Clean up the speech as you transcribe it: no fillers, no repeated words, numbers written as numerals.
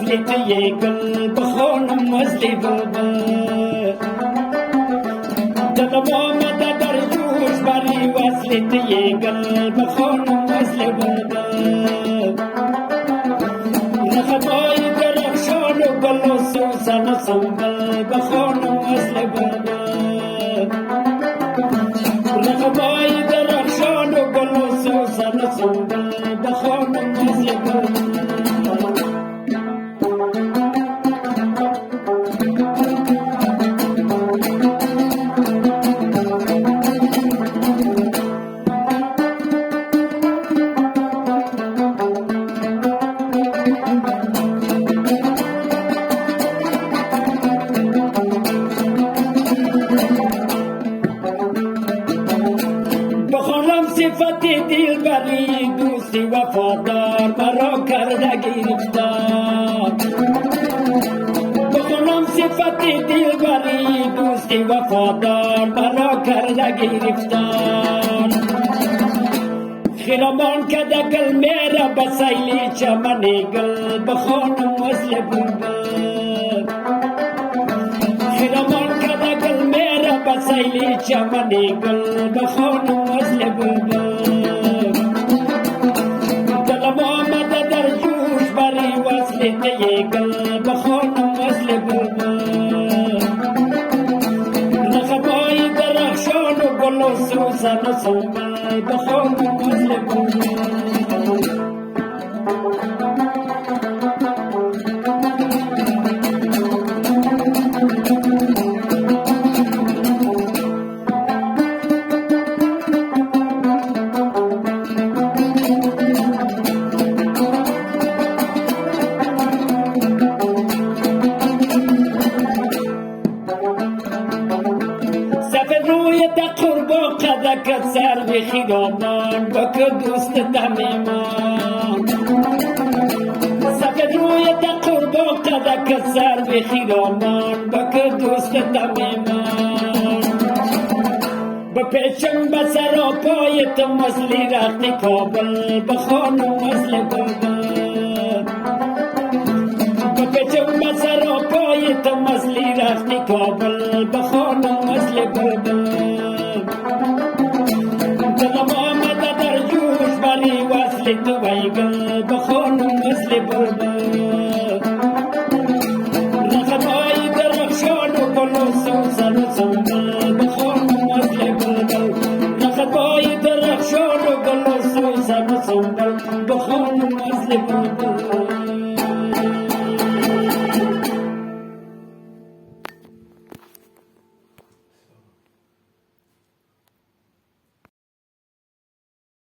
وصلی توی گل بخونم وصلی بلبل دلم آمده در جوش بری وصلی توی گل بخونم وصلی بلبل نخطای درخشان و گل و سوسن و سنبل بخونم وصلی بلبل نخطای درخشان و گل و سوسن و سنبل بخونم وصلی بلبل صفت دلبری دوستی وفادار مرا کرده گرفتار بخونم صفت دلبری دوستی وفادار مرا کرده گرفتار خیرمان کده گل میره بسیلی چمن گل بخونم وصل بلبل خیرمان کده گل میره بسیلی چمن گل بخونم وصل بلبل دلم آمده در جوش بری وصل تی گل بخونم وصل بلبل نخبای درخشان و گل و سوسن و سنبل بخونم وصل بلبل قربا قدک سر به خیابان بکر دوست تمیمان سفید روی قربا قدک سر به خیابان بکر دوست تمیمان بپیچم بسر پای تو مسلی رخت کابل بخونم وصل بلبل بپیچم بسر پای تو مسلی رخت کابل بخونم وصل بلبل دلم آمده در جوش بری وصل توی گل بخونم وصل بلبل نخطای درخشان و گل و سوسن و سنبل بخونم وصل بلبل نخطای درخشان و گل و سوسن و سنبل بخونم وصل بلبل